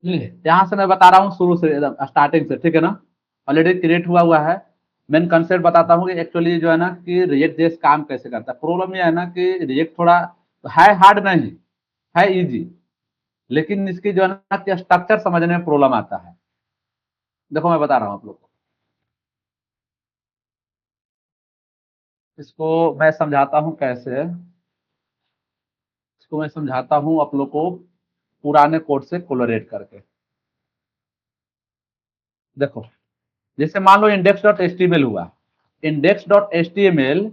यहाँ से मैं बता रहा हूँ शुरू से एकदम स्टार्टिंग से, ठीक है ना। ऑलरेडी क्रिएट हुआ है। मेन कंसेप्ट बताता हूँ कि एक्चुअली जो है ना कि रिएक्ट जेएस काम कैसे करता है। प्रॉब्लम ये है ना कि रिएक्ट थोड़ा है, हार्ड नहीं है, इजी, लेकिन इसकी जो है ना कि स्ट्रक्चर समझने में प्रॉब्लम आता है। देखो मैं बता रहा हूँ आप लोग को, इसको मैं समझाता हूँ कैसे। इसको मैं समझाता हूँ आप लोग को पुराने कोड से कोलरेट करके। देखो, जैसे मान लो index dot H T M L हुआ। Index dot H T M L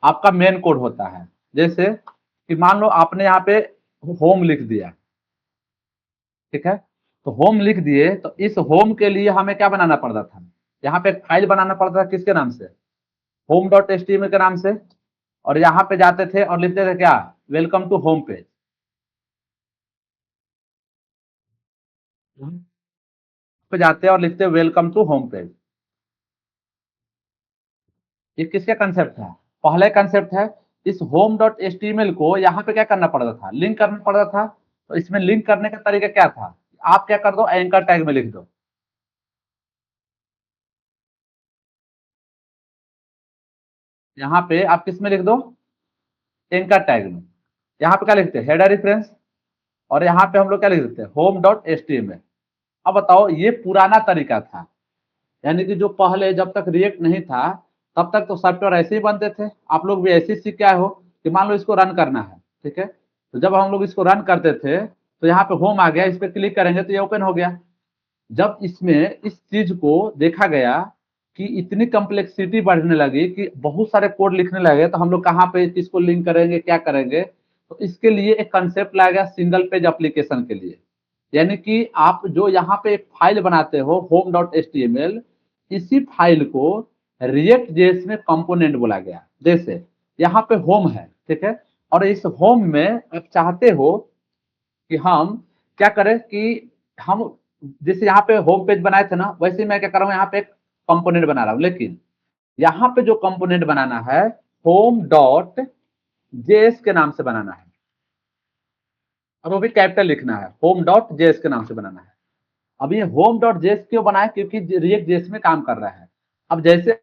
आपका मेन कोड होता है। जैसे कि मान लो आपने यहाँ पे होम लिख दिया, ठीक है। तो होम लिख दिए तो इस होम के लिए हमें क्या बनाना पड़ता था, यहाँ पे एक फाइल बनाना पड़ता था, किसके नाम से, home dot H T M L के नाम से। और यहाँ पे जाते थे और लिखते थे क्या, वेलकम टू होम पेज। पे जाते हैं और लिखते हैं वेलकम टू होम पेज। ये किसका कंसेप्ट है, पहले कंसेप्ट है। इस home dot H T M L को यहाँ पे क्या करना पड़ता था, लिंक करना पड़ता था। तो इसमें लिंक करने का तरीका क्या था, आप क्या कर दो, एंकर टैग में लिख दो। यहाँ पे आप किस में लिख दो, एंकर टैग में। यहाँ पे क्या लिखते हैं, हेडर रेफरेंस। और यहाँ पे हम लोग क्या लिख देते हैं, home dot H T M L. अब बताओ, ये पुराना तरीका था। यानी कि जो पहले जब तक रिएक्ट नहीं था तब तक तो सॉफ्टवेयर ऐसे ही बनते थे। आप लोग भी ऐसे ही सीख के आए हो कि मान लो इसको रन करना है, ठीक है। तो जब हम लोग इसको रन करते थे तो यहाँ पे होम आ गया, इस पर क्लिक करेंगे तो ये ओपन हो गया। जब इसमें इस चीज को देखा गया कि इतनी कम्प्लेक्सिटी बढ़ने लगी कि बहुत सारे कोड लिखने लगे, तो हम लोग कहाँ पे इसको लिंक करेंगे, क्या करेंगे। तो इसके लिए एक कंसेप्ट लाया गया सिंगल पेज एप्लीकेशन के लिए। यानी कि आप जो यहाँ पे एक फाइल बनाते हो home dot H T M L, इसी फाइल को रिएक्ट जेएस में कंपोनेंट बोला गया। जैसे यहाँ पे होम है, ठीक है। और इस होम में आप चाहते हो कि हम क्या करें कि हम जैसे यहाँ पे होम पेज बनाए थे ना, वैसे ही मैं क्या कर रहा हूँ, यहाँ पे एक कंपोनेंट बना रहा हूँ। लेकिन यहाँ पे जो कंपोनेंट बनाना है, होम डॉट जेएस के नाम से बनाना है। और वो भी कैपिटल लिखना है, होम डॉट जेएस के नाम से बनाना है। अब ये होम डॉट जेएस क्यों बनाए, क्योंकि रिएक्ट जेएस में काम कर रहा है। अब जैसे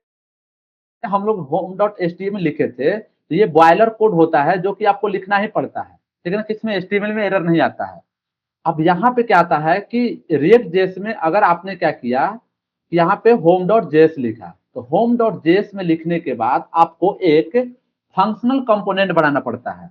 हम लोग home dot H T M L लिखे थे, तो ये बॉयलर कोड होता है जो कि आपको लिखना ही पड़ता है, लेकिन किसमें, एच टी एम एल में एरर नहीं आता है। अब यहाँ पे क्या आता है कि रिएक्ट जेएस में अगर आपने क्या किया कि यहाँ पे होम डॉट जेएस लिखा, तो होम डॉट जेएस में लिखने के बाद आपको एक फंक्शनल कंपोनेंट बनाना पड़ता है।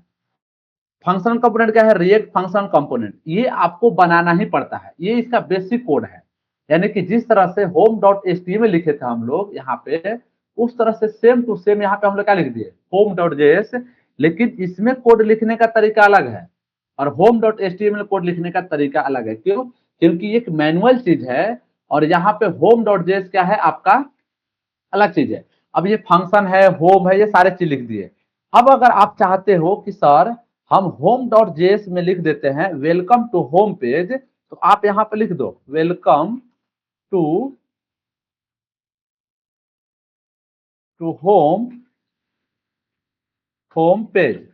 फंक्शनल कंपोनेंट क्या है, रिएक्ट फंक्शन कंपोनेंट, ये आपको बनाना ही पड़ता है। ये इसका बेसिक कोड है। यानी कि जिस तरह से home dot H T M L लिखे थे हम लोग यहाँ पे, उस तरह से सेम टू सेम यहाँ पे हम लोग क्या लिख दिए, होम डॉट जेएस। लेकिन इसमें कोड लिखने का तरीका अलग है और home dot H T M L code लिखने का तरीका अलग है। क्यों, क्योंकि एक मैनुअल चीज है और यहाँ पे होम डॉट जेएस क्या है आपका, अलग चीज है। अब ये फंक्शन है, होम है, ये सारे चीज लिख दिए। अब अगर आप चाहते हो कि सर हम होम डॉट जेएस में लिख देते हैं वेलकम टू होम पेज, तो आप यहाँ पे लिख दो welcome to home home page,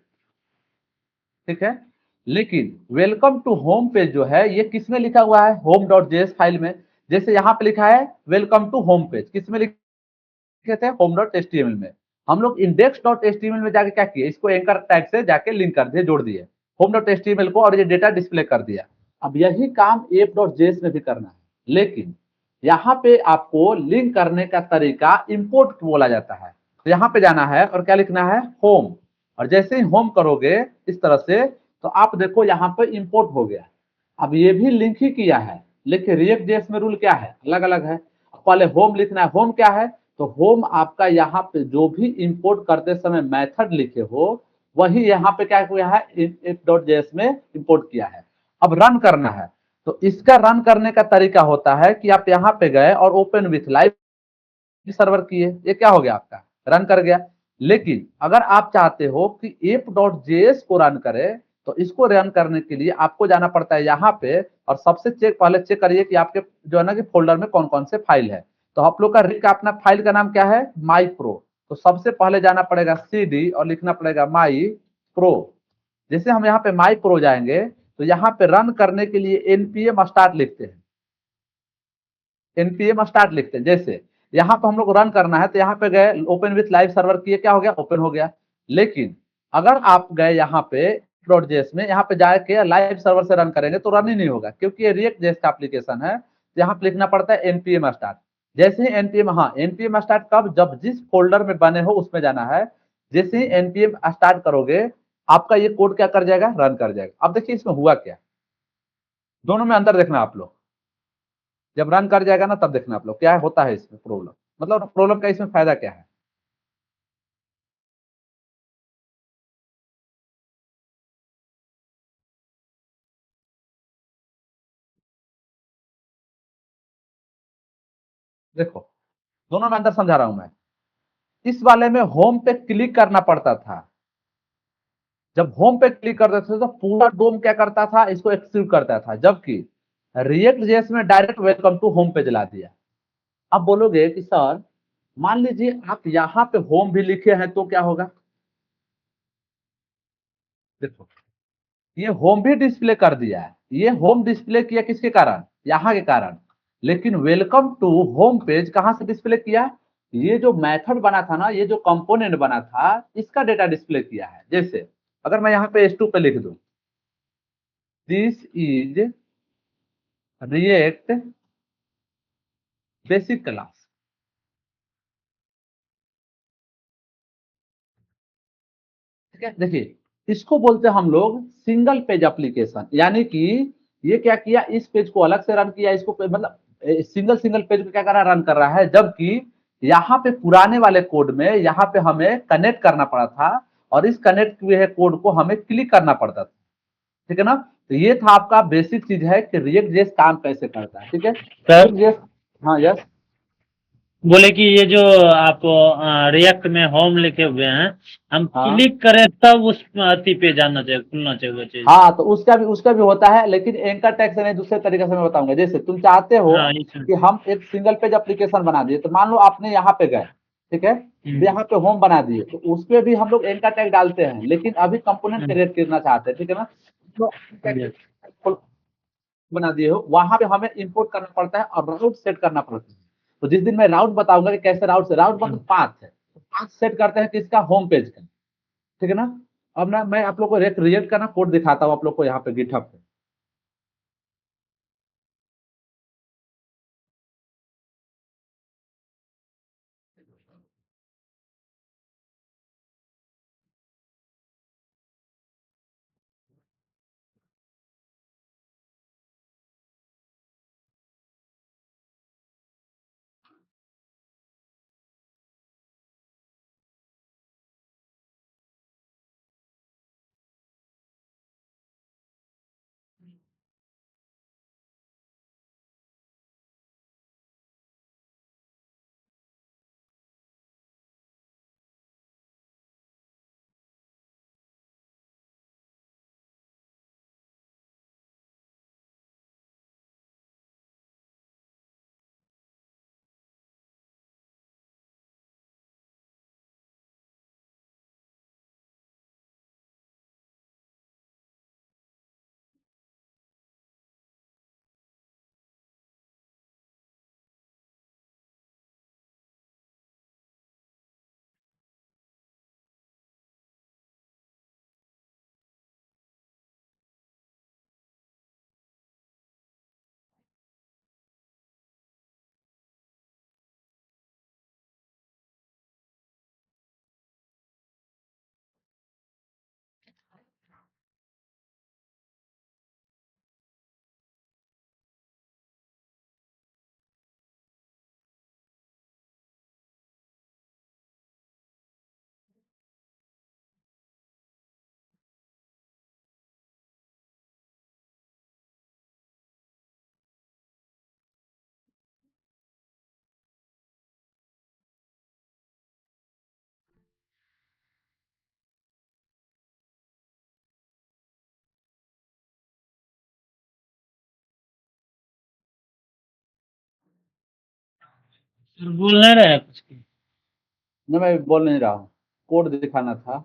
ठीक है। लेकिन वेलकम टू होम पेज जो है ये किस में लिखा हुआ है, होम डॉट जेएस फाइल में। जैसे यहाँ पे लिखा है वेलकम टू होम पेज, किस में लिखे थे, home dot H T M L में। हम लोग index dot H T M L में जाके क्या किए, इसको एंकर टैग से जाके लिंक कर दिए, जोड़ दिए home dot H T M L को, और ये डेटा डिस्प्ले कर दिया। अब यही काम एप डॉट जेएस में भी करना है, लेकिन यहाँ पे आपको लिंक करने का तरीका इंपोर्ट बोला जाता है। तो यहाँ पे जाना है और क्या लिखना है, होम। और जैसे ही होम करोगे इस तरह से, तो आप देखो यहाँ पे इंपोर्ट हो गया। अब ये भी लिंक ही किया है, लेकिन रिएक्ट जेएस में रूल क्या है, अलग अलग है। पहले होम लिखना है, होम क्या है, तो होम आपका यहाँ पे जो भी इंपोर्ट करते समय मेथड लिखे हो, वही यहाँ पे क्या किया है, इफ डॉट जेएस में इंपोर्ट किया है। अब रन करना है, तो इसका रन करने का तरीका होता है कि आप यहाँ पे गए और ओपन विथ लाइव सर्वर किए, ये क्या हो गया आपका, रन कर गया। लेकिन अगर आप चाहते हो कि एप डॉट जेएस को रन करे, तो इसको रन करने के लिए आपको जाना पड़ता है यहाँ पे, और सबसे पहले चेक करिए कि आपके जो है ना कि फोल्डर में कौन कौन से फाइल है। तो आप लोग का रिक अपना फाइल का नाम क्या है, माई प्रो। तो सबसे पहले जाना पड़ेगा सीडी और लिखना पड़ेगा माई प्रो। जैसे हम यहाँ पे माई प्रो जाएंगे, तो यहाँ पे रन करने के लिए npm स्टार्ट लिखते हैं, npm स्टार्ट लिखते हैं। जैसे यहाँ पे हम लोग रन करना है तो यहाँ पे गए ओपन विथ लाइव सर्वर किए, क्या हो गया, ओपन हो गया। लेकिन अगर आप गए यहाँ पे डॉट में, यहाँ पे जाके लाइव सर्वर से रन करेंगे तो रन ही नहीं होगा, क्योंकि ये रिएक्ट जेएस का एप्लीकेशन है। तो यहाँ पे लिखना पड़ता है npm स्टार्ट। जैसे ही npm, हाँ npm स्टार्ट कब, जब जिस फोल्डर में बने हो उसमें जाना है। जैसे ही npm स्टार्ट करोगे आपका ये कोड क्या कर जाएगा, रन कर जाएगा। अब देखिए इसमें हुआ क्या, दोनों में अंदर देखना आप लोग। जब रन कर जाएगा ना तब देखना आप लोग क्या होता है इसमें प्रॉब्लम, मतलब प्रॉब्लम का इसमें फायदा क्या है। देखो दोनों में अंदर समझा रहा हूं मैं। इस वाले में होम पे क्लिक करना पड़ता था। जब होम पे क्लिक करते थे तो पूरा डोम क्या करता था, इसको एक्सिक्यूट करता था। जबकि रिएक्ट जेएस में डायरेक्ट वेलकम टू होम पे जला दिया। अब बोलोगे कि सर मान लीजिए आप यहाँ पे होम भी लिखे हैं तो क्या होगा। देखो ये होम भी डिस्प्ले कर दिया है, ये होम डिस्प्ले किया किसके कारण, यहाँ के कारण। लेकिन वेलकम टू होम पेज कहां से डिस्प्ले किया, ये जो मेथड बना था ना, ये जो कंपोनेंट बना था, इसका डेटा डिस्प्ले किया है। जैसे अगर मैं यहाँ पे S2 पे लिख दूं, this is react basic class, ठीक है। देखिए इसको बोलते हैं हम लोग सिंगल पेज एप्लीकेशन, यानी कि ये क्या किया, इस पेज को अलग से रन किया, इसको मतलब सिंगल सिंगल पेज को क्या कर रहा है, रन कर रहा है। जबकि यहाँ पे पुराने वाले कोड में यहाँ पे हमें कनेक्ट करना पड़ा था, और इस कनेक्ट हुए कोड को हमें क्लिक करना पड़ता था, ठीक है ना। तो ये था आपका बेसिक चीज है कि रिएक्ट जेएस काम कैसे करता है, ठीक है। सर रिएक्ट जेएस, हाँ यस, बोले कि ये जो आप रिएक्ट में होम लिखे हुए हैं, हम हाँ क्लिक करें तब उस अति पे जाना चाहिए, खुलना चाहिए वो चीज। हाँ, तो उसका भी होता है, लेकिन एंकर टैग से नहीं, दूसरे तरीके से मैं बताऊंगा। जैसे तुम चाहते हो हाँ इस कि हम एक सिंगल पेज एप्लीकेशन बना दिए, तो मान लो आपने यहाँ पे गए, ठीक है, तो हम्म, यहाँ पे होम बना दिए, तो उस पे भी हम लोग एंकर टैग डालते हैं, लेकिन अभी कंपोनेंट हम्म, क्रिएट करना चाहते हैं, ठीक है ना। तो yes, बना दिए हो, वहां पे हमें इंपोर्ट करना पड़ता है और राउट सेट करना पड़ता है। तो जिस दिन मैं राउट बताऊंगा कि कैसे राउट से, राउट मतलब पाथ है, तो पाथ सेट करते हैं किसका, होम पेज का, ठीक है ना। अब ना मैं आप लोग को रिएक्ट का ना कोड दिखाता हूँ आप लोग को यहाँ पे गिटहब पे। सर बोल नहीं रहे हैं कुछ की। ना मैं बोल नहीं रहा हूँ, कोड दिखाना था।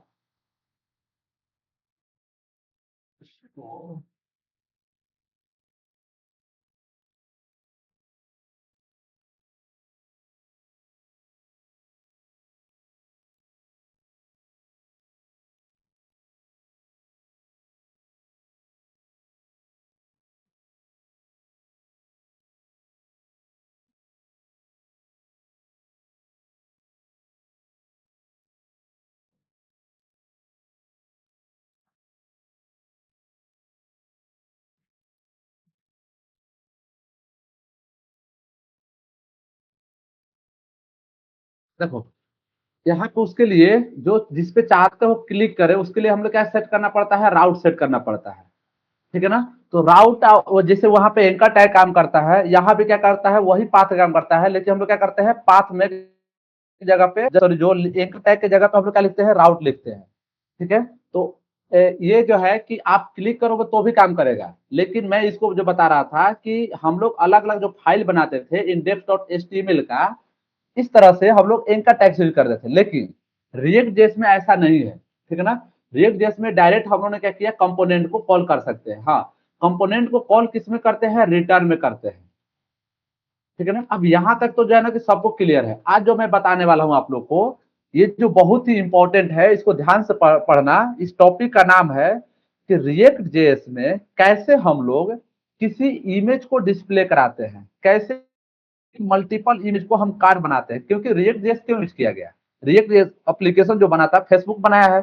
देखो यहाँ पे उसके लिए जो जिस पे चाहते हो क्लिक करे उसके लिए हम लोग क्या सेट करना पड़ता है, राउट सेट करना पड़ता है, ठीक है ना। तो राउट वो जैसे वहां पे एंकर टैग काम करता है, यहाँ भी क्या करता है, वही पाथ काम करता है, लेकिन हम लोग क्या करते हैं पाथ में जगह पे सॉरी जो एंकर टैग की जगह पे हम लोग क्या लिखते हैं, राउट लिखते हैं, ठीक है। तो ये जो है कि आप क्लिक करोगे तो भी काम करेगा, लेकिन मैं इसको जो बता रहा था कि हम लोग अलग अलग जो फाइल बनाते थे index.html का, इस तरह से हम लोग एंकर टैग यूज कर देते थे, लेकिन रिएक्ट जेएस में ऐसा नहीं है, ठीक है ना। रिएक्ट जेएस में डायरेक्ट हम लोगों ने क्या किया, कंपोनेंट को कॉल कर सकते हैं। हाँ, कंपोनेंट को कॉल किस में करते हैं, रिटर्न में करते हैं, ठीक है ना। अब यहां तक तो जो है ना कि सबको क्लियर है। आज जो मैं बताने वाला हूं आप लोग को, ये जो बहुत ही इंपॉर्टेंट है, इसको ध्यान से पढ़ना। इस टॉपिक का नाम है कि रिएक्ट जेएस में कैसे हम लोग किसी इमेज को डिस्प्ले कराते हैं, कैसे मल्टीपल इमेज को हम कार्ड बनाते हैं। क्योंकि रिएक्ट जेएस क्यों यूज किया गया, रिएक्ट जेएस एप्लीकेशन जो बना था फेसबुक बनाया है,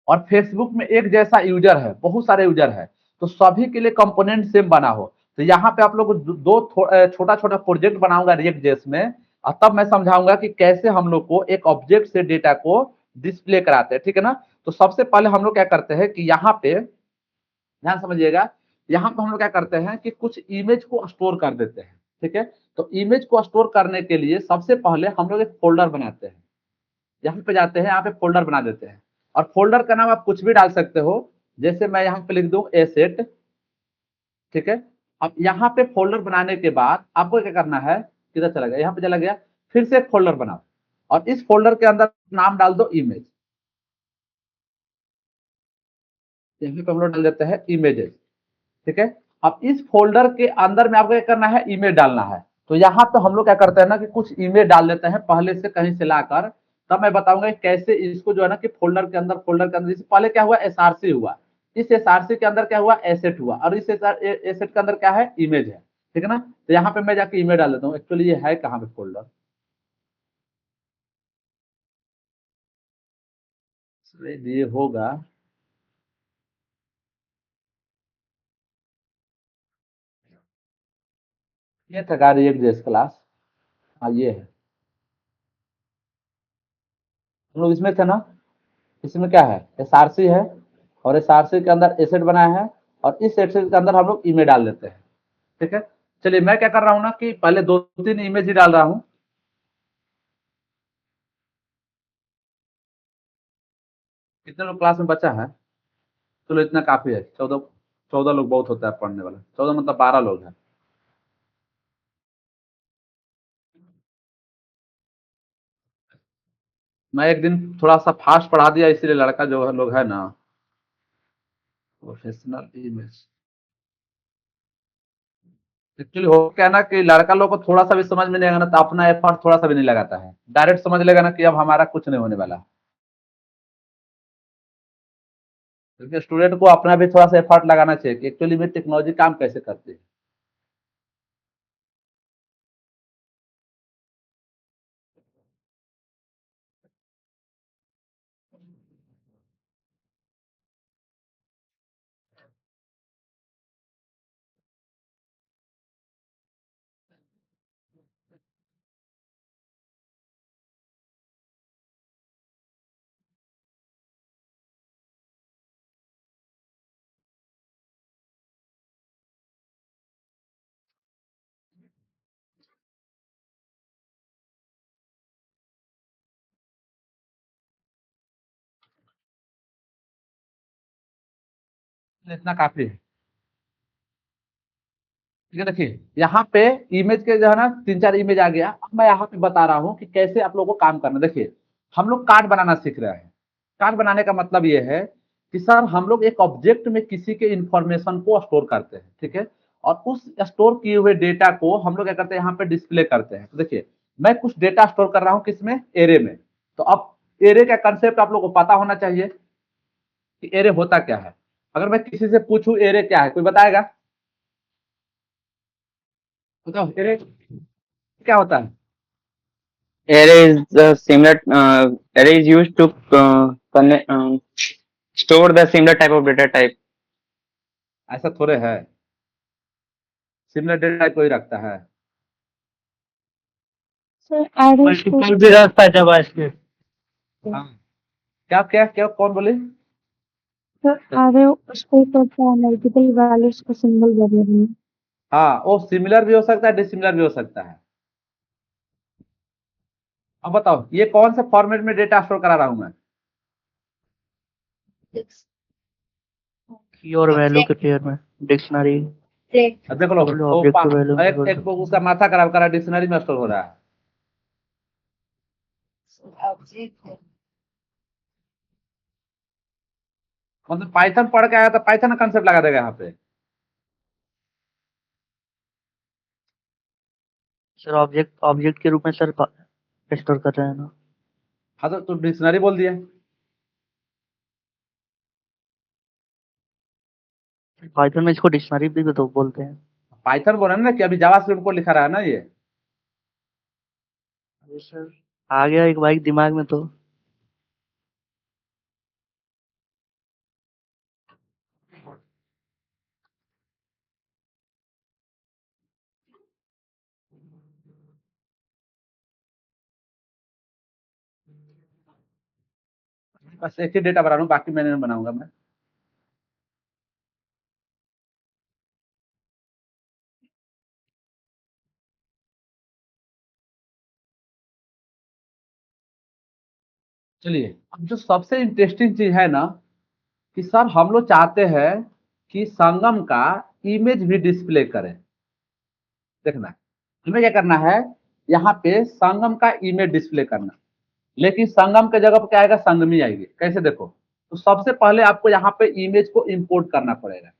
और फेसबुक में एक जैसा यूजर है, बहुत सारे यूजर है, तो सभी के लिए कंपोनेंट सेम बना हो। तो यहाँ पे आप लोग दो छोटा छोटा प्रोजेक्ट बनाऊंगा रिएक्ट जेएस में, और तब मैं समझाऊंगा कि कैसे हम लोग को एक ऑब्जेक्ट से डेटा को डिस्प्ले कराते हैं, ठीक है ना। तो सबसे पहले हम लोग क्या करते हैं कि यहाँ पे ध्यान समझिएगा, यहाँ पे हम लोग क्या करते हैं कि कुछ इमेज को स्टोर कर देते हैं, ठीक है। तो इमेज को स्टोर करने के लिए सबसे पहले हम लोग एक फोल्डर बनाते हैं, यहाँ पे जाते हैं, यहाँ पे फोल्डर बना देते हैं, और फोल्डर का नाम आप कुछ भी डाल सकते हो। जैसे मैं यहाँ पे लिख दूं एसेट, ठीक है। अब यहाँ पे फोल्डर बनाने के बाद आपको क्या करना है, किधर चला गया, यहाँ पे चला गया, फिर से एक फोल्डर बनाओ, और इस फोल्डर के अंदर नाम डाल दो इमेज, यहाँ पे हम लोग डाल देते हैं इमेजेस, ठीक है। अब इस फोल्डर के अंदर में आपको क्या करना है, इमेज डालना है। तो यहाँ पे हम लोग क्या करते हैं ना कि कुछ इमेज डाल देते हैं पहले से कहीं से लाकर, तब मैं बताऊंगा कि कैसे इसको जो है ना कि फोल्डर के अंदर जैसे पहले क्या हुआ, एसआरसी हुआ, इस एसआरसी के अंदर क्या हुआ, एसेट हुआ, और इस एसेट के अंदर क्या है, इमेज है, ठीक है ना। तो यहाँ पे मैं जाके इमेज डाल देता हूँ, एक्चुअली ये है कहाँ पे फोल्डर, ये होगा, ये था रिएक्ट जेएस क्लास, हाँ ये है, हम लोग इसमें थे ना। इसमें क्या है, एसआरसी है, और एसआरसी के अंदर एसेट बनाया है, और इस एसेट के अंदर हम लोग इमेज डाल देते हैं, ठीक है। चलिए मैं क्या कर रहा हूँ ना कि पहले दो तीन इमेज ही डाल रहा हूँ। कितने लोग क्लास में बचा है, चलो इतना काफी है, 14, 14 लोग बहुत होता है पढ़ने वाला, 14 मतलब 12 लोग हैं। मैं एक दिन थोड़ा सा फास्ट पढ़ा दिया, इसीलिए लड़का जो है लोग है ना, प्रोफेशनल इमेज, एक्चुअली हो क्या ना कि लड़का लोग को थोड़ा सा भी समझ में नहीं आएगा ना, तो अपना एफर्ट थोड़ा सा भी नहीं लगाता है, डायरेक्ट समझ लेगा ना कि अब हमारा कुछ नहीं होने वाला, क्योंकि स्टूडेंट को अपना भी थोड़ा सा एफर्ट लगाना चाहिए कि एक्चुअली में टेक्नोलॉजी काम कैसे करती है। इतना काफी है, ठीक है। देखिए यहाँ पे इमेज के जो है ना तीन चार इमेज आ गया। अब मैं यहाँ पे बता रहा हूँ कि कैसे आप लोगों को काम करना है। देखिए हम लोग कार्ड बनाना सीख रहे हैं। कार्ड बनाने का मतलब ये है कि सर हम लोग एक ऑब्जेक्ट में किसी के इंफॉर्मेशन को स्टोर करते हैं, ठीक है। और उस स्टोर किए हुए डेटा को हम लोग क्या करते हैं, यहाँ पे डिस्प्ले करते हैं। तो देखिए मैं कुछ डेटा स्टोर कर रहा हूँ किसमें, एरे में। तो अब एरे का कंसेप्ट आप लोग को पता होना चाहिए कि एरे होता क्या है। अगर मैं किसी से पूछूं एरे क्या है, कोई बताएगा, बताओ एरे क्या होता है। Array is the similar array is used to store the similar type of data type. ऐसा थोड़े है, सिमिलर डेटा कोई रखता है, सर array मल्टीपल भी रहता है जावास्क्रिप्ट। हाँ, क्या क्या क्या कौन बोले? सर array उसको करता है मल्टीपल वैल्यूज का सिंगल वेरिएबल में। हाँ, वो सिमिलर भी हो सकता है, डिसिमिलर भी हो सकता है। अब बताओ ये कौन से फॉर्मेट में डेटा स्टोर करा रहा हूं मैं? की और वैल्यू के पेयर में डिक्शनरी अब देख लो, वो ऑब्जेक्ट के वैल्यू में एक एक उसका माथा खराब करा, डिक्शनरी में स्टोर हो रहा है। मतलब पाइथन पढ़ के आया तो पाइथन का कंसेप्ट लगा देगा यहाँ पे। सर ऑब्जेक्ट के रूप में सर स्टोर कर रहे हैं ना। हाँ तो तू डिक्शनरी बोल दिया। पाइथन में इसको डिक्शनरी भी तो बोलते हैं। पाइथन बोल रहे हैं ना कि अभी जावास्क्रिप्ट को लिखा रहा है ना ये। अरे सर आ गया एक बाइक दिमाग में तो। बस एक ही डेटा बना रहा हूँ, बाकी मैंने नहीं बनाऊंगा मैं। चलिए, अब जो सबसे इंटरेस्टिंग चीज है ना कि सर हम लोग चाहते हैं कि संगम का इमेज भी डिस्प्ले करें। देखना, हमें क्या करना है, यहाँ पे संगम का इमेज डिस्प्ले करना। लेकिन संगम के जगह पर क्या आएगा, संगमी आएगी। कैसे देखो, तो सबसे पहले आपको यहाँ पे इमेज को इंपोर्ट करना पड़ेगा।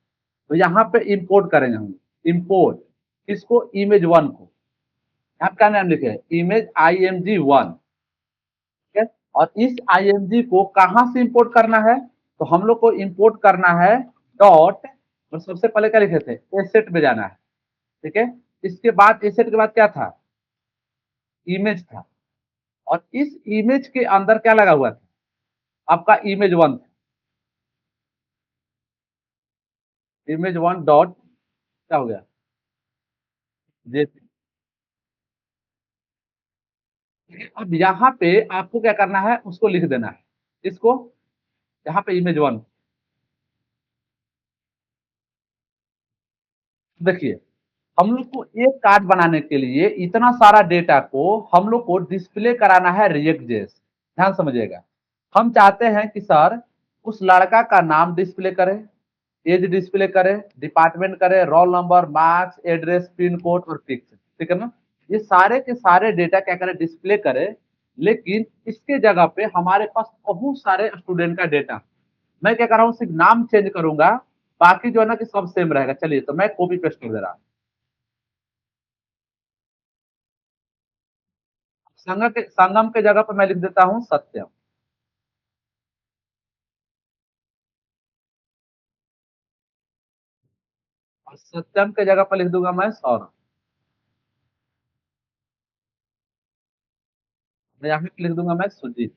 तो यहाँ पे इंपोर्ट करेंगे हम, इंपोर्ट किसको, इमेज वन को। यहाँ क्या नाम लिखे, इमेज img1। ठीक है, और इस img को कहाँ से इंपोर्ट करना है, तो हम लोग को इंपोर्ट करना है डॉट, और सबसे पहले क्या लिखे थे, एसेट में जाना है। ठीक है, इसके बाद एसेट के बाद क्या था, इमेज था। और इस इमेज के अंदर क्या लगा हुआ था, आपका इमेज वन था। इमेज वन डॉट क्या हो गया, जेपी। अब यहाँ पे आपको क्या करना है, उसको लिख देना है, इसको यहाँ पे इमेज वन। देखिए, हम लोग को एक कार्ड बनाने के लिए इतना सारा डेटा को हम लोग को डिस्प्ले कराना है रिएक्ट जेएस। ध्यान समझिएगा, हम चाहते हैं कि सर उस लड़का का नाम डिस्प्ले करे, एज डिस्प्ले करे, डिपार्टमेंट करे, roll number, marks, address, pin code और फिक्स। ठीक है ना, ये सारे के सारे डेटा क्या करे, डिस्प्ले करे। लेकिन इसके जगह पे हमारे पास बहुत सारे स्टूडेंट का डेटा, मैं क्या कर रहा हूँ, सिर्फ नाम चेंज करूंगा, बाकी जो है ना कि सब सेम रहेगा। चलिए, तो मैं कॉपी पेस्ट कर दे रहा हूँ। संगम के जगह पर मैं लिख देता हूँ सत्यम। और सत्यम के जगह पर लिख दूंगा मैं सौरभ। मैं यहाँ पे लिख दूंगा मैं सुजीत।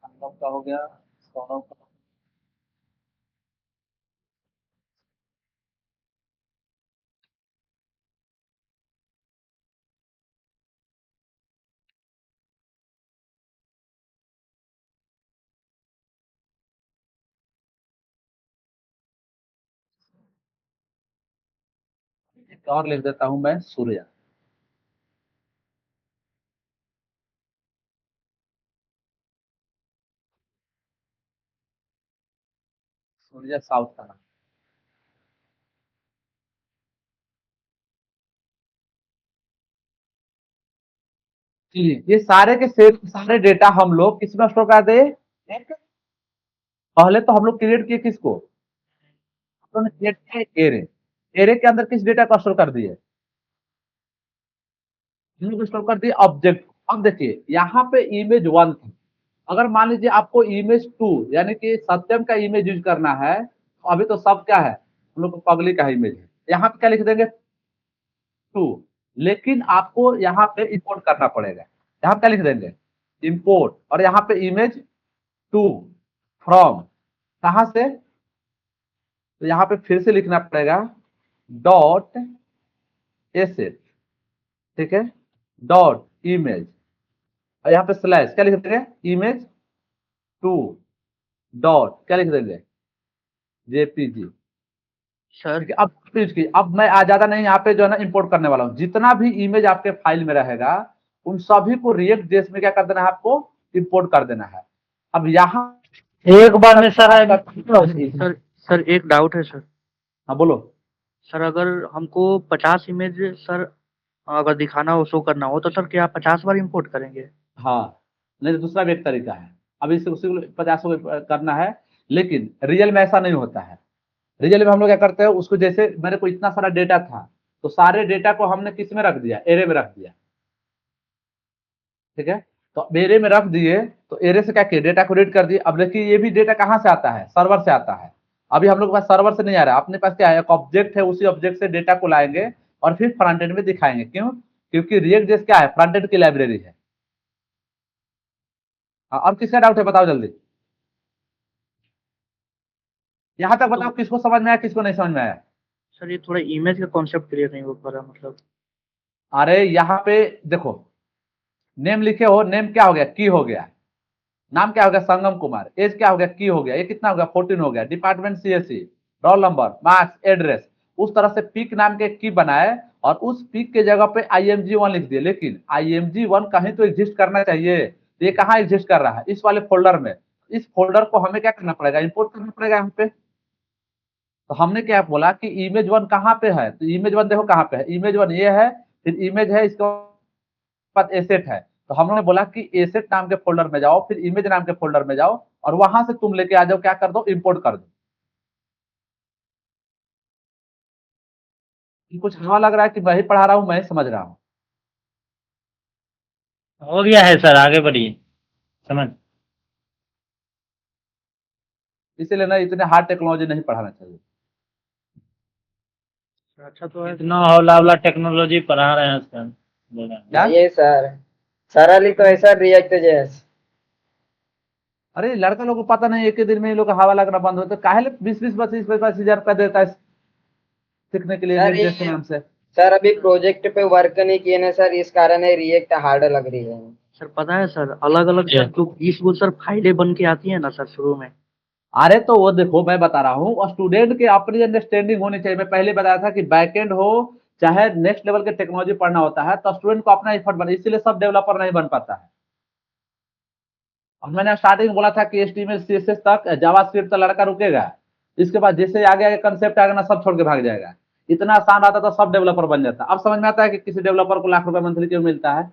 संगम का हो गया, सौरभ का। एक और लिख देता हूँ मैं सूर्या। सूर्या साउथ का। चलिए, ये सारे के सारे डेटा हम लोग किसमें स्टोर कर दे, एक, पहले तो हम लोग क्रिएट किए किसको, तो क्रिएट किया एरे। एरे के अंदर किस डेटा को स्टोर कर दिए, हम लोग स्टोर कर दिए ऑब्जेक्ट। अब देखिए यहाँ पे इमेज वन थी, अगर मान लीजिए आपको इमेज टू यानी कि सत्यम का इमेज यूज करना है, तो अभी तो सब क्या है, हम लोग को पगली का इमेज है, यहाँ पे क्या लिख देंगे टू। लेकिन आपको यहाँ पे इंपोर्ट करना पड़ेगा, यहाँ पे क्या लिख देंगे, इंपोर्ट, और यहाँ पे इमेज टू, फ्रॉम, कहां से? तो यहां पे फिर से लिखना पड़ेगा डॉट एसेट, ठीक है, डॉट इमेज, और यहाँ पे स्लैश क्या लिख देंगे, इमेज टू डॉट क्या लिख देंगे, जेपीजी। सर ठीक है, अब प्लीज की अब मैं आ ज्यादा नहीं यहाँ पे जो है ना इंपोर्ट करने वाला हूँ। जितना भी इमेज आपके फाइल में रहेगा उन सभी को रिएक्ट जेएस में क्या कर देना है, आपको इंपोर्ट कर देना है। अब यहाँ एक बार में सर सर सर एक डाउट है सर। हाँ बोलो। सर अगर हमको 50 इमेज सर अगर दिखाना हो, शो करना हो, तो सर क्या 50 बार इंपोर्ट करेंगे? हाँ, नहीं तो दूसरा भी एक तरीका है। अब इसे उसी को 50 को करना है, लेकिन रियल में ऐसा नहीं होता है। रियल में हम लोग क्या करते हैं, उसको जैसे मेरे को इतना सारा डेटा था तो सारे डेटा को हमने किस में रख दिया, एरे में रख दिया, ठीक है। तो एरे में रख दिए तो एरे से क्या किया, डेटा को रीड कर दिए। अब देखिए ये भी डेटा कहाँ से आता है, सर्वर से आता है। अभी हम लोग के पास सर्वर से नहीं आ रहा है, अपने पास क्या है, एक ऑब्जेक्ट है, उसी ऑब्जेक्ट से डेटा को लाएंगे और फिर फ्रंट एंड में दिखाएंगे। क्यों? क्योंकि रिएक्ट जेएस क्या है, फ्रंट एंड की लाइब्रेरी है। अब किसका डाउट है बताओ जल्दी, यहां तक बताओ किसको समझ में आया, किसको नहीं समझ में आया। सर ये थोड़ा इमेज का कॉन्सेप्ट क्लियर नहीं हो पा रहा, मतलब। अरे यहाँ पे देखो, नेम लिखे हो, नेम क्या हो गया, की हो गया, नाम क्या हो गया, संगम कुमार, एज क्या हो गया, की हो गया, ये कितना हो गया, 14 हो गया, department CSC, roll number, marks, address. उस तरह से पिक नाम के की बनाए और उस पिक के जगह पे IMG1 लिख दिए। लेकिन IMG1 कहीं तो एग्जिस्ट करना चाहिए, तो ये कहाँ एग्जिस्ट कर रहा है, इस वाले फोल्डर में। इस फोल्डर को हमें क्या करना पड़ेगा, इंपोर्ट करना पड़ेगा यहाँ पे। तो हमने क्या बोला कि इमेज 1 कहाँ पे है, तो इमेज 1 देखो कहाँ पे है, इमेज 1 ये है, फिर इमेज है, इसके बाद एसेट है। तो हम लोगों ने बोला कि एसेट नाम के फोल्डर में जाओ, फिर इमेज नाम के फोल्डर में जाओ और वहां से तुम लेके आ जाओ, क्या कर दो, इंपोर्ट कर दो। कि कुछ हवा लग रहा है कि मैं ही पढ़ा रहा हूँ, मैं ही समझ रहा हूँ। हो गया है सर, आगे बढ़िए, समझ। इसीलिए ना इतने हार्ड टेक्नोलॉजी नहीं पढ़ाना चाहिए। अच्छा तो है। इतना हौला हौला टेक्नोलॉजी पढ़ा रहे हैं सर, बोला। क्या? ये सर सरली तो ऐसा रिएक्ट जेएस। अरे लड़का लोग को पता नहीं, एक ही दिन में ये लोग का हवा लगना बंद होता है। काहे 20-20, 25-25 हजार रुपया देता है सीखने के लिए सर रिएक्ट जेएस के ये नाम से। सर अभी प्रोजेक्ट पे वर्क नहीं किए ना सर, इस कारण है रिएक्ट हार्ड लग रही है। सर पता है सर, अलग अलग ये। जो 20 गो सर फाइलें बन के आती है ना सर शुरू में। अरे तो वो देखो मैं बता रहा हूँ, और स्टूडेंट की अपनी अंडरस्टैंडिंग होनी चाहिए। मैं पहले बताया था कि बैकएंड हो चाहे नेक्स्ट लेवल के टेक्नोलॉजी पढ़ना होता है तो स्टूडेंट को अपना एफर्ट बने, इसीलिए सब डेवलपर नहीं बन पाता है। और मैंने स्टार्टिंग में बोला था कि HTML CSS तक, जावास्क्रिप्ट तक लड़का रुकेगा, इसके बाद जैसे आगे आगे कंसेप्ट आएगा ना, सब छोड़ के भाग जाएगा। इतना आसान आता तो सब डेवलपर बन जाता। अब समझ में आता है कि किसी डेवलपर को लाख रुपए मंथली क्यों मिलता है।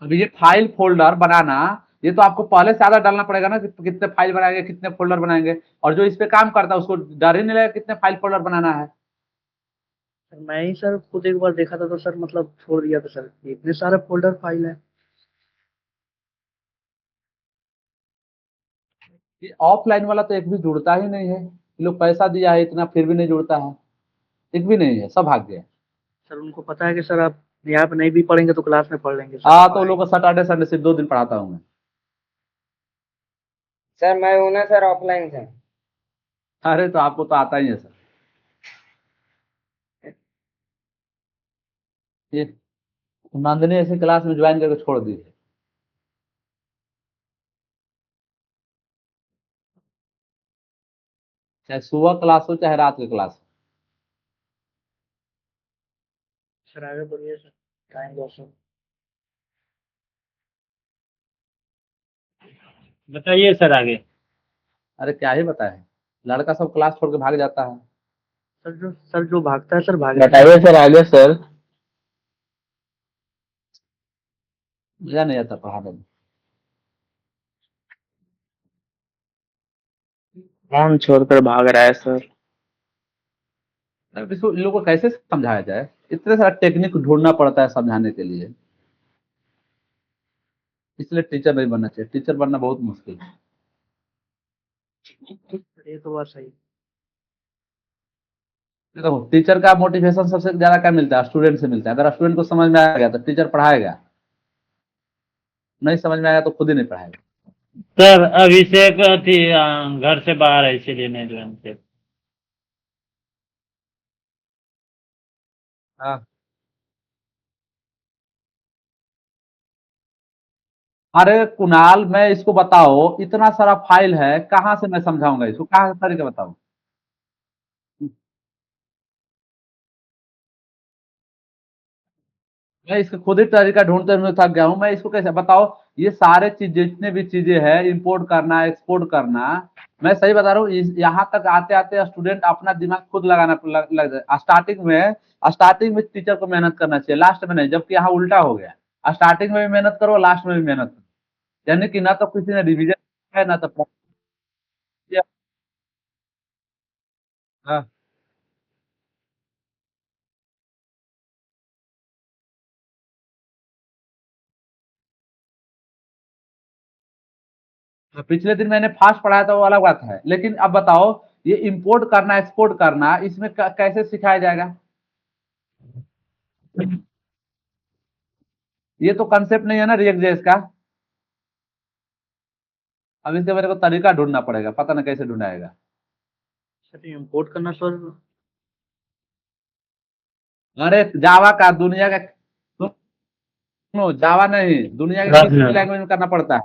अब ये फाइल फोल्डर बनाना, ये तो आपको पहले से आदत डालना पड़ेगा ना कि कितने फाइल बनाएंगे, कितने फोल्डर बनाएंगे। और जो इस पे काम करता है उसको डर ही नहीं लगेगा कितने फाइल फोल्डर बनाना है। सर मैं ही सर खुद एक बार देखा था तो सर मतलब छोड़ दिया था सर, इतने सारे फोल्डर फाइल है। ये ऑफलाइन वाला तो एक भी जुड़ता ही नहीं है। ये लोग पैसा दिया है इतना फिर भी नहीं जुड़ता है, एक भी नहीं है, सब भाग गए। सर उनको पता है कि सर आप यहाँ पे नहीं भी पढ़ेंगे तो क्लास में पढ़ लेंगे सर, हाँ, आप तो लोग को आएंगे। सैटरडे संडे सिर्फ 2 दिन पढ़ाता हूँ मैं। सर मैं हूं ना सर ऑफलाइन से। अरे तो आपको तो आता ही है सर। ये नंदनी ऐसी क्लास में ज्वाइन करके छोड़ दी है। चाहे सुबह क्लास हो चाहे रात की क्लास हो। सर आगे बढ़िए सर, टाइम लॉस हो। बताइए सर आगे। अरे क्या ही बताए, लड़का सब क्लास छोड़ के भाग जाता है। सर जो भागता है सर भाग जाता बताइए सर, आगे सर। मजा नहीं आता पढ़ाने में। कौन छोड़कर भाग रहा है सर? अब इसको इन लोगों को कैसे समझाया जाए, इतने सारा टेक्निक ढूंढना पड़ता है समझाने के लिए। इसलिए टीचर नहीं बनना चाहिए, टीचर बनना बहुत मुश्किल है। है। ये तो बात सही है। देखो टीचर का मोटिवेशन सबसे ज्यादा क्या मिलता है, स्टूडेंट से मिलता है। अगर स्टूडेंट को समझ में आ गया तो टीचर पढ़ाएगा। नहीं समझ में आया तो खुद ही नहीं पढ़ाएगा। सर अभिषेक अथी घर से बाहर है इसीलिए नहीं ज्वाइन किया। हाँ। अरे कुणाल, मैं इसको बताओ, इतना सारा फाइल है, कहाँ से मैं समझाऊंगा इसको, कहाँ से तरीका बताऊं? मैं इसका खुद ही तरीका ढूंढते ढूंढते थक गया हूँ। मैं इसको कैसे बताओ? ये सारे चीज, जितने भी चीजें हैं, इंपोर्ट करना, एक्सपोर्ट करना, मैं सही बता रहा हूँ, यहाँ तक आते आते स्टूडेंट अपना दिमाग खुद लगाना लग जाए। स्टार्टिंग में टीचर को मेहनत करना चाहिए, लास्ट में नहीं, जबकि यहाँ उल्टा हो गया। स्टार्टिंग में भी मेहनत करो, लास्ट में भी मेहनत करो, यानी कि ना तो किसी ने रिविजन है ना तो हाँ। हाँ, पिछले दिन मैंने फास्ट पढ़ाया था, वो अलग बात है, लेकिन अब बताओ, ये इंपोर्ट करना, एक्सपोर्ट करना, इसमें कैसे सिखाया जाएगा? ये तो कंसेप्ट नहीं है ना रिएक्ट जेएस का। अब इसके मेरे को तरीका ढूंढना पड़ेगा, पता नहीं कैसे ढूंढाएगा। सर इंपोर्ट करना सर। अरे जावा का, दुनिया का, सुनो, जावा नहीं, दुनिया के किसी भी लैंग्वेज में करना पड़ता है।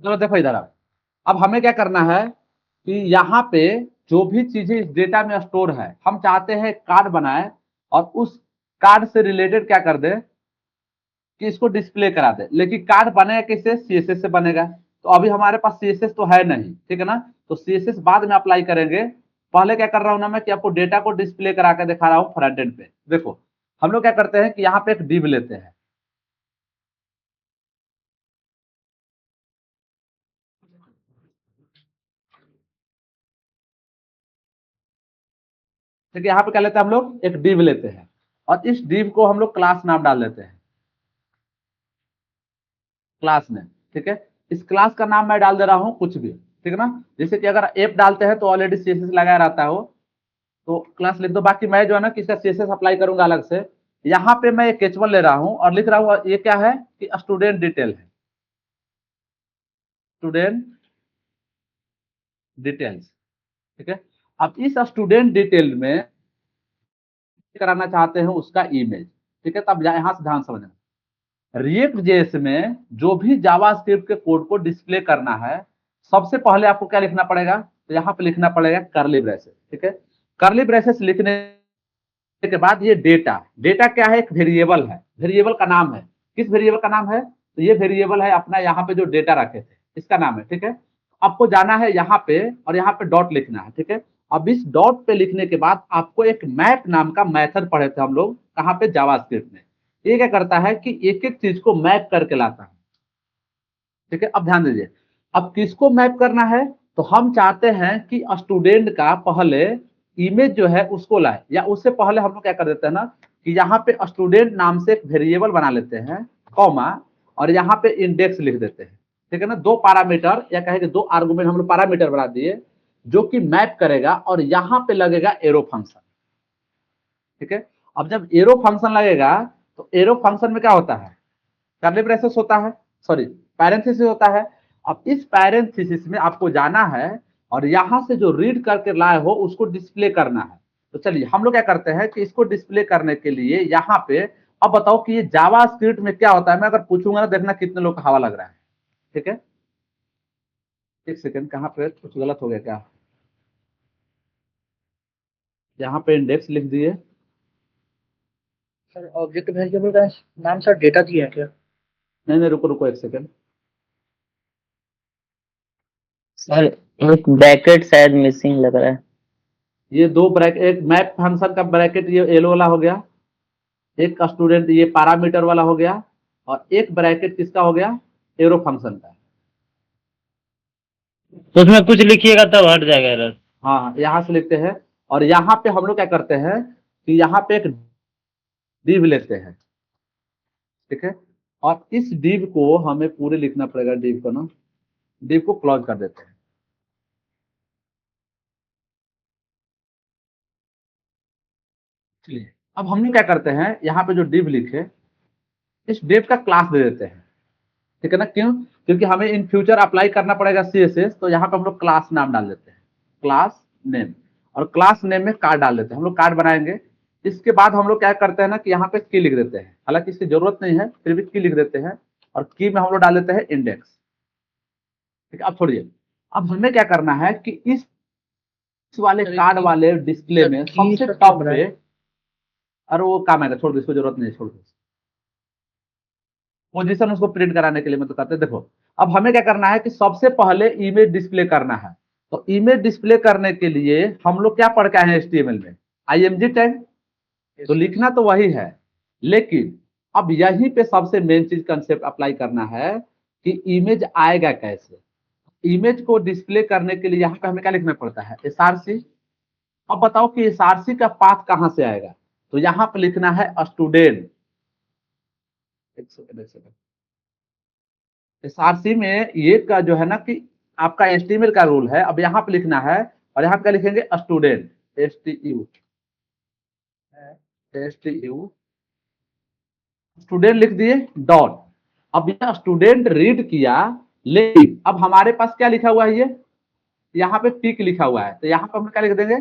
चलो देखो इधर आओ। अब हमें क्या करना है कि यहाँ पे जो भी चीजें इस डेटा में स्टोर है, हम चाहते हैं कार्ड बनाए और उस कार्ड से रिलेटेड क्या कर दे कि इसको डिस्प्ले करा दे। लेकिन कार्ड बनेगा कैसे? सीएसएस से बनेगा। तो अभी हमारे पास सीएसएस तो है नहीं, ठीक है ना, तो सीएसएस बाद में अप्लाई करेंगे। पहले क्या कर रहा हूं ना मैं, कि आपको डेटा को डिस्प्ले करा के दिखा रहा हूँ फ्रंट एंड पे। देखो, हम लोग क्या करते हैं कि यहाँ पे एक डिव लेते हैं। ठीक है, यहाँ पे क्या लेते हैं हम लोग, एक डिव लेते हैं, और इस डिव को हम लोग क्लास नाम डाल देते हैं, क्लास नेम। ठीक है, इस क्लास का नाम मैं डाल दे रहा हूँ कुछ भी, ठीक है ना। जैसे कि अगर ऐप डालते हैं तो ऑलरेडी सीएसएस लगाया रहता है वो, तो क्लास लिख दो। बाकी मैं जो है ना कि इसका सीएसएस अप्लाई करूंगा अलग से। यहाँ पे मैं एक एच1 ले रहा हूँ और लिख रहा हूँ, ये क्या है कि स्टूडेंट डिटेल है, स्टूडेंट डिटेल्स। ठीक है, अब इस स्टूडेंट डिटेल में कराना चाहते हैं उसका इमेज। ठीक है, तब यहाँ से ध्यान समझना, रिएक्ट जेएस में जो भी जावास्क्रिप्ट के कोड को डिस्प्ले करना है, सबसे पहले आपको क्या लिखना पड़ेगा? तो यहाँ पे लिखना पड़ेगा कर्ली ब्रेसेस। ठीक है, कर्ली ब्रेसेस लिखने के बाद ये डेटा, डेटा क्या है? एक वेरिएबल है, वेरिएबल का नाम है। किस वेरिएबल का नाम है? तो ये वेरिएबल है अपना, यहाँ पे जो डेटा रखे थे इसका नाम है। ठीक है, आपको जाना है यहाँ पे और यहाँ पे डॉट लिखना है। ठीक है, अब इस डॉट पे लिखने के बाद आपको एक मैप नाम का मेथड पढ़े थे हम लोग, कहाँ पे? जावास्क्रिप्ट में। ये क्या करता है कि एक एक चीज को मैप करके लाता है। ठीक है, अब ध्यान दीजिए, अब किसको मैप करना है? तो हम चाहते हैं कि स्टूडेंट का पहले इमेज जो है उसको लाए, या उससे पहले हम लोग क्या कर देते हैं ना कि यहाँ पे स्टूडेंट नाम से एक वेरिएबल बना लेते हैं, कॉमा, और यहाँ पे इंडेक्स लिख देते हैं। ठीक है ना, दो पैरामीटर, या कहे कि दो आर्गुमेंट हम लोग पैरामीटर बना दिए, जो कि मैप करेगा, और यहाँ पे लगेगा एरो फंक्शन। ठीक है, अब जब एरो फंक्शन लगेगा, तो एरो फंक्शन में क्या होता है? कर्ली ब्रेसेस होता है, सॉरी, पैरेंथेसिस होता है। अब इस पैरेंथेसिस में आपको जाना है और यहां से जो रीड करके लाए हो उसको डिस्प्ले करना है। तो चलिए हम लोग क्या करते हैं कि इसको डिस्प्ले करने के लिए यहाँ पे, अब बताओ कि ये जावा स्क्रिप्ट में क्या होता है। मैं अगर पूछूंगा ना, देखना कितने लोग का हवा लग रहा है। ठीक है, एक सेकेंड, कहाँ पे कुछ गलत हो गया क्या? यहाँ पे इंडेक्स लिख दिए। सर ऑब्जेक्ट वेरिएबल का नाम सर डेटा दिया है क्या? नहीं नहीं, रुको रुको एक सेकेंड। सर एक ब्रैकेट शायद मिसिंग लग रहा है। ये दो ब्रैकेट, एक मैप फंक्शन का ब्रैकेट ये एलो वाला हो गया, एक स्टूडेंट ये पैरामीटर वाला हो गया, और एक ब्रैकेट किसका हो गया? एरो फंक्शन का। तो उसमें कुछ लिखिएगा तब हट जाएगा एरर। हाँ, यहाँ से लिखते हैं, और यहाँ पे हम लोग क्या करते हैं कि यहाँ पे एक डिव लेते हैं। ठीक है, और इस डिव को हमें पूरे लिखना पड़ेगा, डिव को ना, div को क्लोज कर देते हैं। चलिए अब हम लोग क्या करते हैं, यहाँ पे जो div लिखे इस div का क्लास दे देते हैं, ठीक है ना। क्यों? क्योंकि हमें इन फ्यूचर अप्लाई करना पड़ेगा CSS, तो यहाँ पे हम लोग क्लास नाम डाल देते हैं, क्लास नेम, और क्लास नेम में कार्ड डाल देते हैं। हम लोग कार्ड बनाएंगे। इसके बाद हम लोग क्या करते हैं ना कि यहाँ पे की लिख देते हैं, हालांकि इसकी जरूरत नहीं है, फिर भी की लिख देते हैं, और की में हम लोग डाल देते हैं इंडेक्स। ठीक है, अब छोड़िए, अब हमें क्या करना है कि इस वाले कार्ड वाले डिस्प्ले में सबसे टॉप पे, और वो काम आएगा, छोड़ दो, इसको जरूरत नहीं है, छोड़ दो। पोजीशन उसको प्रिंट कराने के लिए मैं तो कहते हैं, देखो अब हमें क्या करना है कि सबसे पहले इमेज डिस्प्ले करना है। तो इमेज डिस्प्ले करने के लिए हम लोग क्या पढ़ के आए हैं HTML में, IMG टैग, तो लिखना तो वही है, लेकिन अब यहीं पे सबसे मेन चीज कंसेप्ट अप्लाई करना है कि इमेज आएगा कैसे। इमेज को डिस्प्ले करने के लिए यहाँ पे हमें क्या लिखना पड़ता है, SRC। अब बताओ कि SRC का पाथ कहाँ से आएगा, तो यहाँ पे लिखना है स्टूडेंट। एक सेकंड, SRC में ये का जो है ना कि आपका HTML का रूल है। अब यहाँ पे लिखना है, और यहाँ पे क्या लिखेंगे, स्टूडेंट, STU, स्टूडेंट लिख दिए, डॉट। अब यह स्टूडेंट रीड किया, लेकिन अब हमारे पास क्या लिखा हुआ है, ये यहाँ पे पिक लिखा हुआ है, तो यहाँ पे हम क्या लिख देंगे,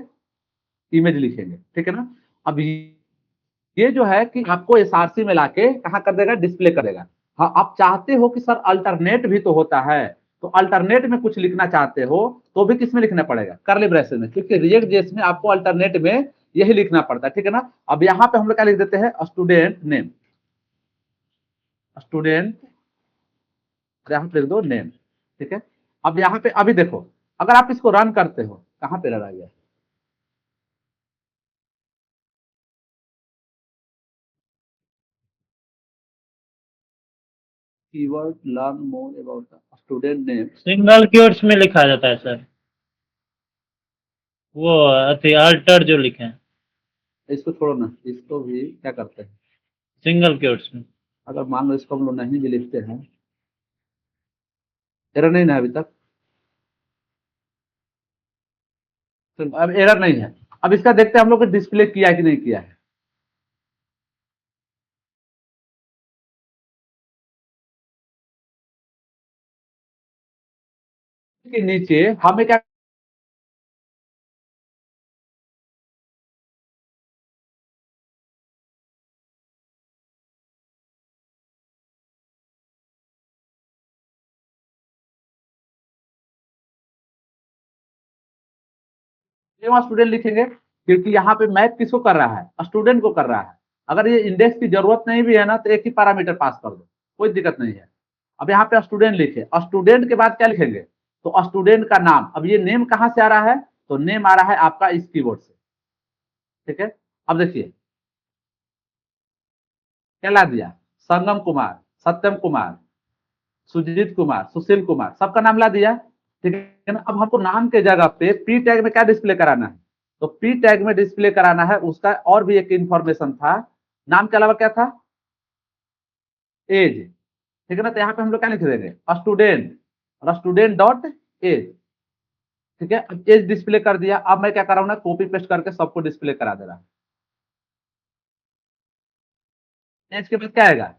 इमेज लिखेंगे, ठीक है ना। अब ये जो है कि आपको SRC में लाके कहाँ कर देगा, डिस्प्ले कर देगा। हाँ, आप चाहते हो कि सर अल्टरनेट भी तो होता है, तो अल्टरनेट में कुछ लिखना चाहते हो तो भी किसमें लिखना पड़ेगा, कर्ली ब्रेसेस में, क्योंकि रिएक्ट जेएस में आपको अल्टरनेट में यही लिखना पड़ता है, ठीक है ना। अब यहाँ पे हम लोग क्या लिख देते हैं, स्टूडेंट नेम, स्टूडेंट, यहाँ पे लिख दो नेम, ठीक है। अब यहाँ पे अभी देखो, अगर आप इसको रन करते हो, कहाँ पे रह गया, keyword learn more about student name, single quotes में लिखा जाता है सर, वो अल्टर जो लिखे हैं इसको छोड़ो ना, इसको भी क्या करते हैं, सिंगल क्योट्स में। अगर मान लो इसको हम लोग नहीं भी लिखते हैं, एरर नहीं ना अभी तक, तो अब एरर नहीं है। अब इसका देखते हैं हम लोग डिस्प्ले किया कि नहीं किया है। के नीचे हमें क्या, स्टूडेंट लिखेंगे, क्योंकि यहाँ पे मैप किसको कर रहा है, स्टूडेंट को कर रहा है। अगर ये इंडेक्स की जरूरत नहीं भी है ना, तो एक ही पैरामीटर पास कर दो, कोई दिक्कत नहीं है। अब यहाँ पे स्टूडेंट लिखे, स्टूडेंट के बाद क्या लिखेंगे, तो स्टूडेंट का नाम। अब ये नेम कहाँ से आ रहा है, तो नेम आ रहा है आपका इस कीवर्ड से, ठीक है। अब देखिए क्या ला दिया, संगम कुमार, सत्यम कुमार, सुजीत कुमार, सुशील कुमार, सबका नाम ला दिया, ठीक है ना। अब हमको नाम के जगह पे पी टैग में क्या डिस्प्ले कराना है, तो पी टैग में डिस्प्ले कराना है उसका और भी एक इंफॉर्मेशन था, नाम के अलावा क्या था, एज, ठीक है ना। तो यहाँ पे हम लोग क्या लिख देंगे, स्टूडेंट, और स्टूडेंट डॉट एज, ठीक है। अब एज डिस्प्ले कर दिया। अब मैं क्या कर रहा हूँ ना, कॉपी पेस्ट करके सबको डिस्प्ले करा दे रहा हूँ। एज के बाद क्या आएगा,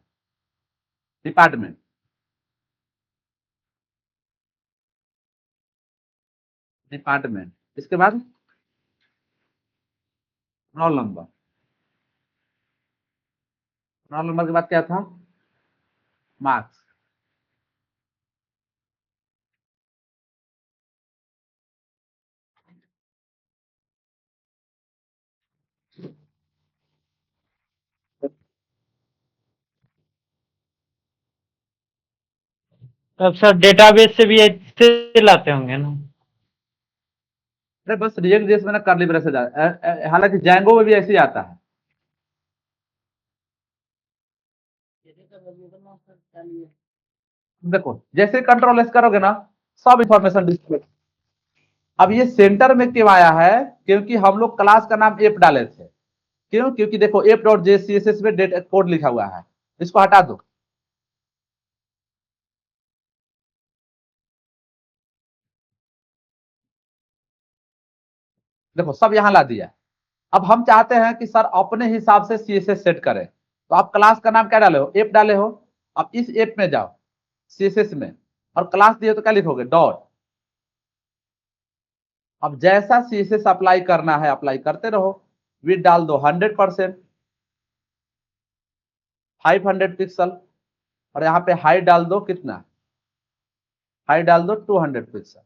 डिपार्टमेंट, डिपार्टमेंट, इसके बाद रोल नंबर, रोल नंबर के बाद क्या था, मार्क्स। अब सर डेटाबेस से भी ऐसे लाते होंगे ना। अरे बस रिएक्ट जेएस में ना कर्ली ब्रेसेस हालांकि जैंगो में भी ऐसे ही आता है। देखो जैसे कंट्रोल एस करोगे ना, सब इंफॉर्मेशन डिस्प्ले। अब ये सेंटर में क्यों आया है, क्योंकि हम लोग क्लास का नाम एप डाले थे। क्यों, क्योंकि देखो एप डॉट जेसीएसएस में डेटा कोड लिखा हुआ है, इसको हटा दो। देखो सब यहाँ ला दिया। अब हम चाहते हैं कि सर अपने हिसाब से CSS सेट करें, तो आप क्लास का नाम क्या डाले हो, ऐप डाले हो। अब इस ऐप में जाओ CSS में, और क्लास दिए तो क्या लिखोगे, डॉट। अब जैसा CSS अप्लाई करना है अप्लाई करते रहो। विड्थ डाल दो 100%, 500 पिक्सल, और यहाँ पे हाइट डाल दो कितना, हाइट डाल दो 200 पिक्सल।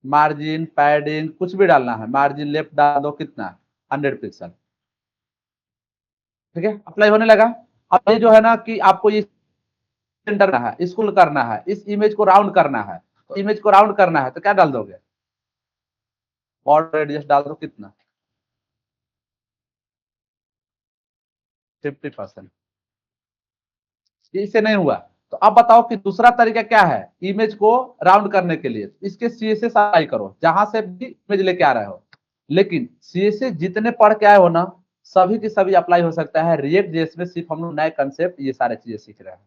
मार्जिन पैडिंग कुछ भी डालना है, मार्जिन लेफ्ट डाल दो कितना, 100 पिक्सल। ठीक है, अप्लाई होने लगा। अब ये जो है ना कि आपको ये सेंटर करना है, स्कूल करना है, इस इमेज को राउंड करना है, तो इमेज को राउंड करना है तो क्या डाल दोगे, बॉर्डर रेडियस डाल दो कितना, 50%। इससे नहीं हुआ तो अब बताओ कि दूसरा तरीका क्या है इमेज को राउंड करने के लिए। इसके CSS अप्लाई करो जहां से भी इमेज लेके आ रहे हो, लेकिन CSS जितने पढ़ के आए हो ना सभी की सभी अप्लाई हो सकता है। रिएक्ट जेएस में सिर्फ हम लोग नए कंसेप्ट ये सारे चीजें सीख रहे हैं,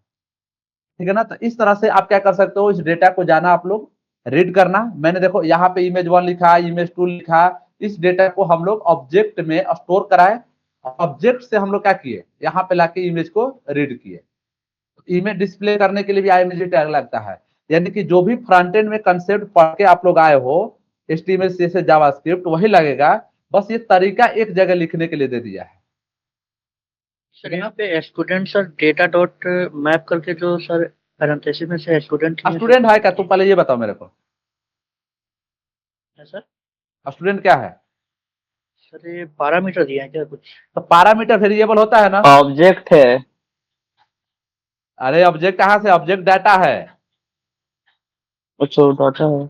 ठीक है ना। तो इस तरह से आप क्या कर सकते हो, इस डेटा को जाना आप लोग रीड करना। मैंने देखो यहाँ पे इमेज 1 लिखा, इमेज 2 लिखा। इस डेटा को हम लोग ऑब्जेक्ट में स्टोर कराए, ऑब्जेक्ट से हम लोग क्या किए, यहाँ पे लाके इमेज को रीड किए। इमेज डिस्प्ले करने के लिए भी IMG टैग लगता है, यानी कि जो भी फ्रंट एंड में कंसेप्ट पढ़ के आप लोग आए हो HTML CSS जावास्क्रिप्ट वही लगेगा, बस ये तरीका एक जगह लिखने के लिए दे दिया है। सर यहाँ पे student sir data dot map करके जो सर पैरेंथेसिस में से स्टूडेंट ही है स्टूडेंट है क्या, तुम पहले ये बताओ मेरे को, सर। स्टूडेंट क्या है। सर ये पैरामीटर दिया है क्या कुछ। तो पैरामीटर वेरिएबल होता है ना। ऑब्जेक्ट है। अरे ऑब्जेक्ट कहाँ से, ऑब्जेक्ट डाटा है। अच्छा डाटा है।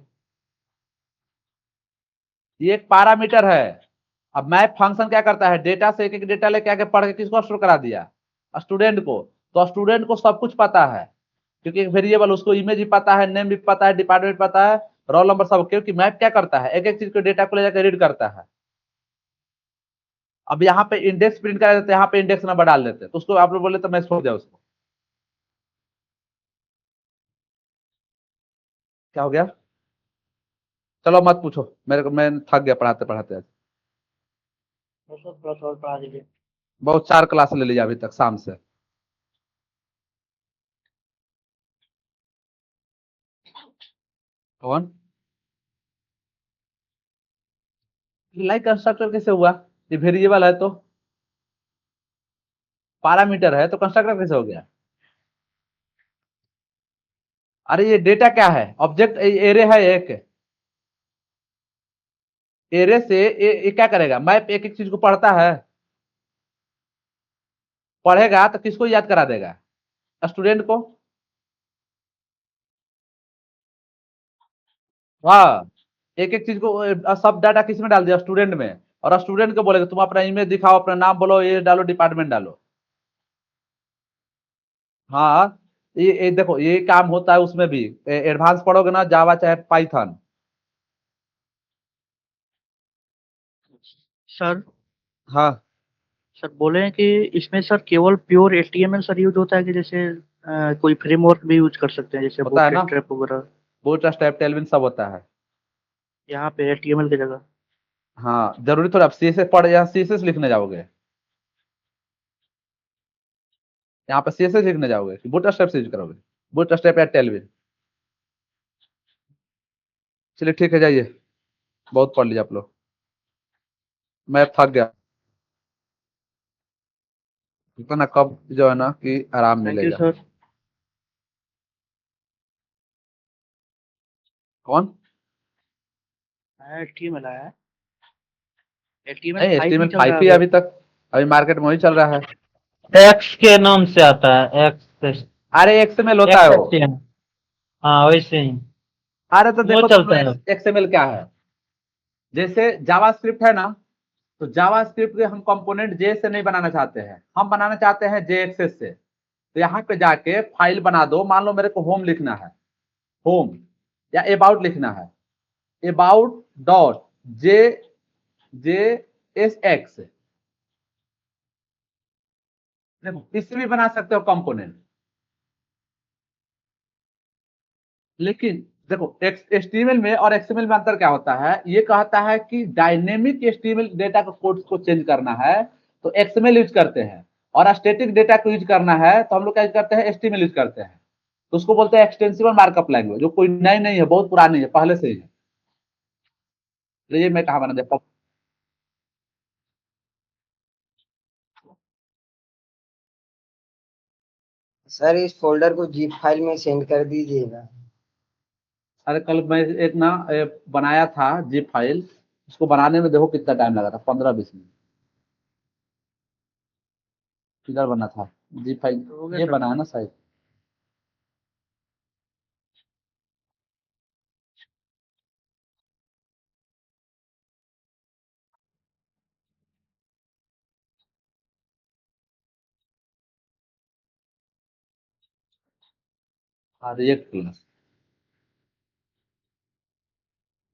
ये एक पैरामीटर है। अब मैप फंक्शन क्या करता है, डेटा से एक एक डेटा लेके आके पढ़ के किसको स्टोर करा दिया, स्टूडेंट को। तो स्टूडेंट को सब कुछ पता है, क्योंकि एक वेरिएबल उसको इमेज भी पता है, नेम भी पता है, डिपार्टमेंट पता है, रोल नंबर सब। क्योंकि मैप क्या करता है, एक एक चीज को डेटा को ले जाकर रीड करता है। अब यहाँ पे इंडेक्स प्रिंट करा देते हैं, यहाँ पे इंडेक्स नंबर डाल देते हैं, तो उसको आप लोग बोले तो मैं छोड़ दिया उसको। क्या हो गया, चलो मत पूछो मेरे को, मैं थक गया पढ़ाते पढ़ाते आज। सर थोड़ा और पढ़ा दीजिए। बहुत 4 क्लास ले लिया अभी तक शाम से। कौन लाइक कंस्ट्रक्टर कैसे हुआ, ये वेरिएबल है तो, पैरामीटर है तो कंस्ट्रक्टर कैसे हो गया। अरे ये डेटा क्या है, ऑब्जेक्ट एरे है एक। एरे से ये क्या करेगा, मैप एक एक चीज को पढ़ता है, पढ़ेगा तो किसको याद करा देगा, स्टूडेंट को। हाँ, एक एक चीज को सब डाटा किस में डाल दिया, स्टूडेंट में। और स्टूडेंट को बोलेगा तुम अपना इमेज दिखाओ, अपना नाम बोलो, ये डालो, डिपार्टमेंट डालो। हाँ, ये देखो ये काम होता है उसमें भी। एडवांस पढ़ोगे ना जावा चाहे पाइथन। सर हाँ, सर बोले हैं कि इसमें सर केवल प्योर HTML सर यूज होता है कि जैसे कोई फ्रेमवर्क भी यूज कर सकते हैं जैसे होता है ना, बूटस्ट्रैप वगैरह। बूटस्ट्रैप टेलविन सब होता है। यहाँ पे HTML की जगह। हाँ, जरूरी थोड़ा आप CSS पढ़ या CSS लिखने जाओगे, यहाँ पे CSS लिखने जाओगे कि बूटस्ट्रैप से यूज करोगे, बूटस्ट्रैप या टेलविन। चलिए ठीक है, जाइए, बहुत पढ़ लिया आप लोग, मैं थक गया। इतना कब जो है ना कि आराम थैंक यू मिलेगा। सर। कौन, HTML आया है। HTML नहीं 5 ही HTML चल रहा 5 है ही अभी। अभी तक, अभी मार्केट में वही चल रहा है। एक्स के नाम से आता है, एक्स। अरे XML होता है एक्स वो। HTML। हाँ वैसे ही अरे तो वो देखो चलता सुनो है। XML क्या है। जैसे जावास्क्रिप्ट है ना, तो जावास्क्रिप्ट के हम कंपोनेंट जे से नहीं बनाना चाहते हैं, हम बनाना चाहते हैं JXS से। तो यहाँ पे जाके फाइल बना दो, मान लो मेरे को होम लिखना है, होम, या अबाउट लिखना है, about dot J J S x. देखो इससे भी बना सकते हो कंपोनेंट, लेकिन देखो HTML में और XML में अंतर क्या होता है, ये कहता है कि डायनेमिक HTML डेटा को कोड्स को चेंज करना है तो XML यूज करते हैं, और स्टैटिक डेटा को यूज करना है तो हम लोग क्या यूज करते हैं, HTML यूज करते हैं। तो उसको बोलते हैं एक्सटेंसिबल मार्कअप लैंग्वेज, जो कोई नई नहीं है, बहुत पुरानी है, पहले से ही है। तो ये मैं कहा बना दे। सर इस फोल्डर को जिप फाइल में सेंड कर दीजिएगा। अरे कल मैं एक ना बनाया था जिप फाइल, उसको बनाने में देखो कितना टाइम लगा था, 15-20 मिनट। किधर बना था जिप फाइल, हो गया ये सर। बना है ना शायद। हाँ रिएक्ट क्लास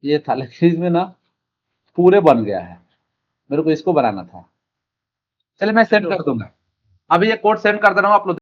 ये था, लेकिन इसमें ना पूरे बन गया है, मेरे को इसको बनाना था। चलिए मैं सेंड कर दूंगा, अभी ये कोड सेंड कर दे रहा हूँ, आप लोग